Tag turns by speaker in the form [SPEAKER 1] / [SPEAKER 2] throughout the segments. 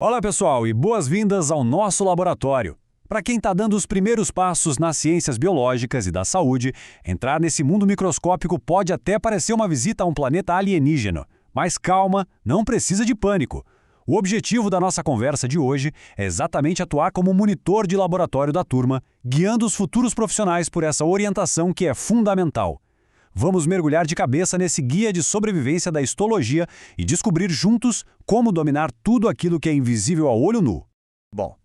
[SPEAKER 1] Olá pessoal e boas-vindas ao nosso laboratório. Para quem está dando os primeiros passos nas ciências biológicas e da saúde, entrar nesse mundo microscópico pode até parecer uma visita a um planeta alienígena. Mas calma, não precisa de pânico. O objetivo da nossa conversa de hoje é exatamente atuar como monitor de laboratório da turma, guiando os futuros profissionais por essa orientação que é fundamental. Vamos mergulhar de cabeça nesse guia de sobrevivência da histologia e descobrir juntos como dominar tudo aquilo que é invisível ao olho nu.
[SPEAKER 2] Bom,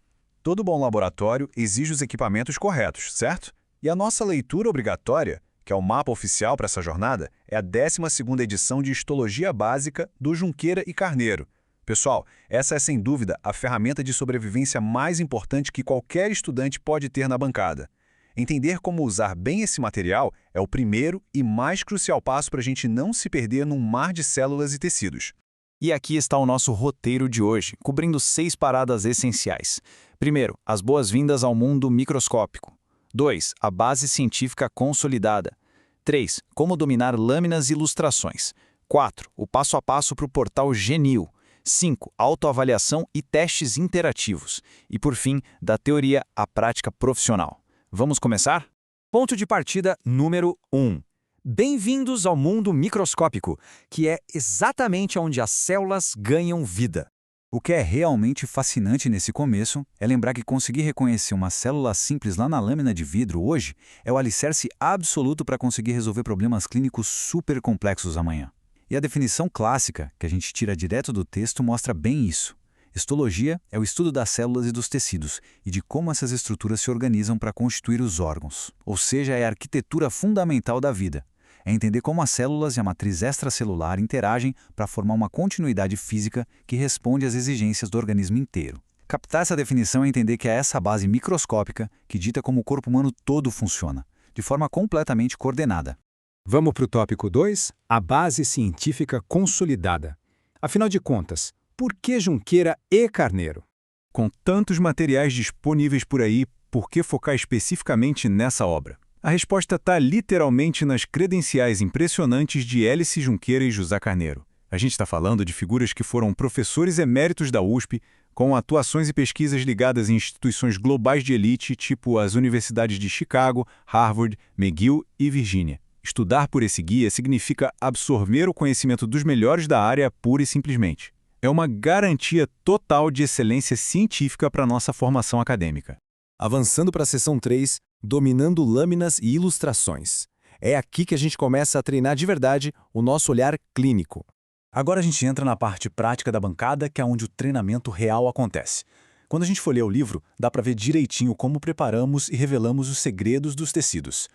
[SPEAKER 2] todo bom laboratório exige os equipamentos corretos, certo? E a nossa leitura obrigatória, que é o mapa oficial para essa jornada, é a 12ª edição de Histologia Básica do Junqueira e Carneiro. Pessoal, essa é sem dúvida a ferramenta de sobrevivência mais importante que qualquer estudante pode ter na bancada. Entender como usar bem esse material é o primeiro e mais crucial passo para a gente não se perder num mar de células e tecidos.
[SPEAKER 3] E aqui está o nosso roteiro de hoje, cobrindo 6 paradas essenciais. Primeiro, as boas-vindas ao mundo microscópico. 2. A base científica consolidada. 3. Como dominar lâminas e ilustrações. 4. O passo a passo para o portal Genio. 5. Autoavaliação e testes interativos. E, por fim, da teoria à prática profissional. Vamos começar?
[SPEAKER 1] Ponto de partida número 1. Bem-vindos ao mundo microscópico, que é exatamente onde as células ganham vida.
[SPEAKER 4] O que é realmente fascinante nesse começo é lembrar que conseguir reconhecer uma célula simples lá na lâmina de vidro hoje é o alicerce absoluto para conseguir resolver problemas clínicos super complexos amanhã. E a definição clássica, que a gente tira direto do texto, mostra bem isso. Histologia é o estudo das células e dos tecidos e de como essas estruturas se organizam para constituir os órgãos. Ou seja, é a arquitetura fundamental da vida. É entender como as células e a matriz extracelular interagem para formar uma continuidade física que responde às exigências do organismo inteiro. Captar essa definição é entender que é essa base microscópica que dita como o corpo humano todo funciona, de forma completamente coordenada.
[SPEAKER 5] Vamos para o tópico 2, a base científica consolidada. Afinal de contas, por que Junqueira e Carneiro?
[SPEAKER 2] Com tantos materiais disponíveis por aí, por que focar especificamente nessa obra? A resposta está literalmente nas credenciais impressionantes de Hélice Junqueira e José Carneiro. A gente está falando de figuras que foram professores eméritos da USP, com atuações e pesquisas ligadas em instituições globais de elite, tipo as universidades de Chicago, Harvard, McGill e Virgínia. Estudar por esse guia significa absorver o conhecimento dos melhores da área pura e simplesmente. É uma garantia total de excelência científica para a nossa formação acadêmica.
[SPEAKER 6] Avançando para a seção 3, dominando lâminas e ilustrações. É aqui que a gente começa a treinar de verdade o nosso olhar clínico.
[SPEAKER 4] Agora a gente entra na parte prática da bancada, que é onde o treinamento real acontece. Quando a gente for ler o livro, dá para ver direitinho como preparamos e revelamos os segredos dos tecidos.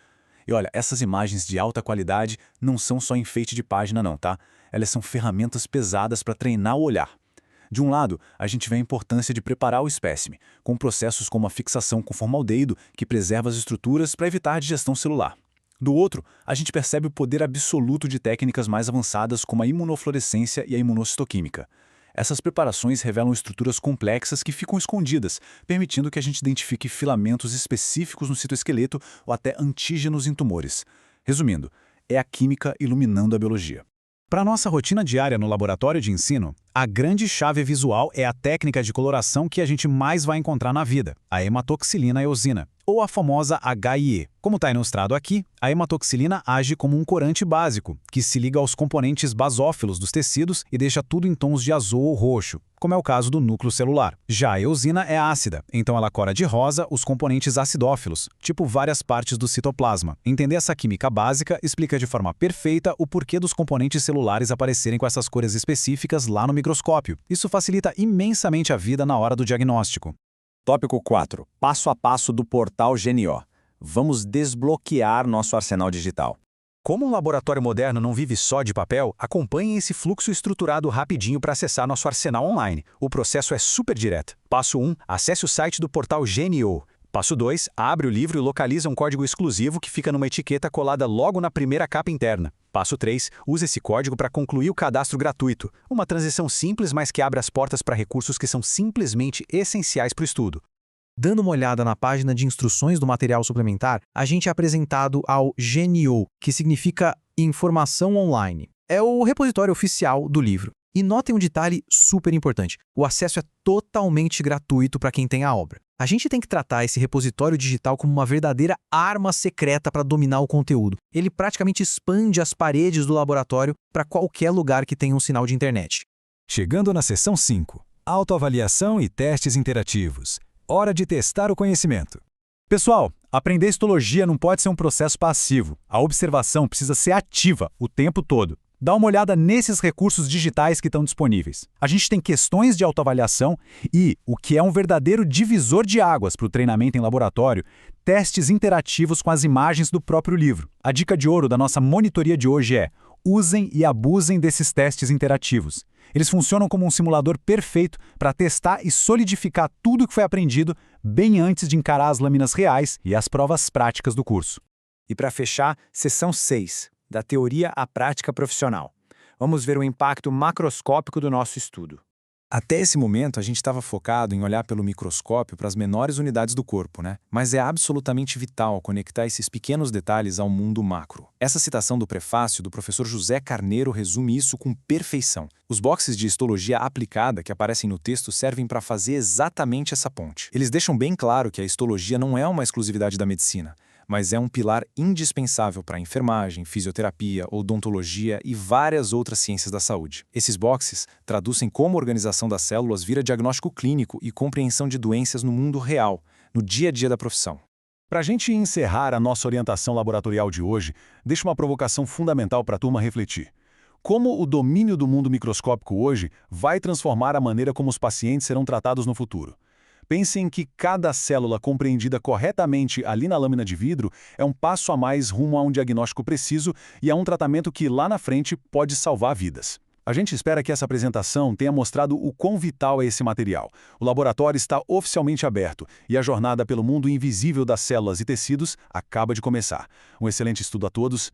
[SPEAKER 4] E olha, essas imagens de alta qualidade não são só enfeite de página não, tá? Elas são ferramentas pesadas para treinar o olhar. De um lado, a gente vê a importância de preparar o espécime, com processos como a fixação com formaldeído, que preserva as estruturas para evitar a digestão celular. Do outro, a gente percebe o poder absoluto de técnicas mais avançadas como a imunofluorescência e a imunocistoquímica. Essas preparações revelam estruturas complexas que ficam escondidas, permitindo que a gente identifique filamentos específicos no citoesqueleto ou até antígenos em tumores. Resumindo, é a química iluminando a biologia. Para nossa rotina diária no laboratório de ensino, a grande chave visual é a técnica de coloração que a gente mais vai encontrar na vida, a hematoxilina eosina, ou a famosa HIE. Como está ilustrado aqui, a hematoxilina age como um corante básico, que se liga aos componentes basófilos dos tecidos e deixa tudo em tons de azul ou roxo, como é o caso do núcleo celular. Já a eosina é ácida, então ela cora de rosa os componentes acidófilos, tipo várias partes do citoplasma. Entender essa química básica explica de forma perfeita o porquê dos componentes celulares aparecerem com essas cores específicas lá no microscópio. Isso facilita imensamente a vida na hora do diagnóstico.
[SPEAKER 3] Tópico 4. Passo a passo do portal Genio. Vamos desbloquear nosso arsenal digital.
[SPEAKER 1] Como um laboratório moderno não vive só de papel, acompanhem esse fluxo estruturado rapidinho para acessar nosso arsenal online. O processo é super direto. Passo 1. Acesse o site do portal Genio. Passo 2. Abre o livro e localiza um código exclusivo que fica numa etiqueta colada logo na primeira capa interna. Passo 3. Use esse código para concluir o cadastro gratuito. Uma transição simples, mas que abre as portas para recursos que são simplesmente essenciais para o estudo.
[SPEAKER 7] Dando uma olhada na página de instruções do material suplementar, a gente é apresentado ao Genio, que significa Informação Online. É o repositório oficial do livro. E notem um detalhe super importante: o acesso é totalmente gratuito para quem tem a obra. A gente tem que tratar esse repositório digital como uma verdadeira arma secreta para dominar o conteúdo. Ele praticamente expande as paredes do laboratório para qualquer lugar que tenha um sinal de internet.
[SPEAKER 1] Chegando na seção 5, autoavaliação e testes interativos. Hora de testar o conhecimento. Pessoal, aprender histologia não pode ser um processo passivo. A observação precisa ser ativa o tempo todo. Dá uma olhada nesses recursos digitais que estão disponíveis. A gente tem questões de autoavaliação e, o que é um verdadeiro divisor de águas para o treinamento em laboratório, testes interativos com as imagens do próprio livro. A dica de ouro da nossa monitoria de hoje é: usem e abusem desses testes interativos. Eles funcionam como um simulador perfeito para testar e solidificar tudo o que foi aprendido bem antes de encarar as lâminas reais e as provas práticas do curso.
[SPEAKER 6] E para fechar, seção 6, da teoria à prática profissional. Vamos ver o impacto macroscópico do nosso estudo. Até esse momento, a gente estava focado em olhar pelo microscópio para as menores unidades do corpo, né? Mas é absolutamente vital conectar esses pequenos detalhes ao mundo macro. Essa citação do prefácio do professor José Carneiro resume isso com perfeição. Os boxes de histologia aplicada que aparecem no texto servem para fazer exatamente essa ponte. Eles deixam bem claro que a histologia não é uma exclusividade da medicina, mas é um pilar indispensável para a enfermagem, fisioterapia, odontologia e várias outras ciências da saúde. Esses boxes traduzem como a organização das células vira diagnóstico clínico e compreensão de doenças no mundo real, no dia a dia da profissão.
[SPEAKER 1] Para a gente encerrar a nossa orientação laboratorial de hoje, deixo uma provocação fundamental para a turma refletir. Como o domínio do mundo microscópico hoje vai transformar a maneira como os pacientes serão tratados no futuro? Pensem que cada célula compreendida corretamente ali na lâmina de vidro é um passo a mais rumo a um diagnóstico preciso e a um tratamento que lá na frente pode salvar vidas. A gente espera que essa apresentação tenha mostrado o quão vital é esse material. O laboratório está oficialmente aberto e a jornada pelo mundo invisível das células e tecidos acaba de começar. Um excelente estudo a todos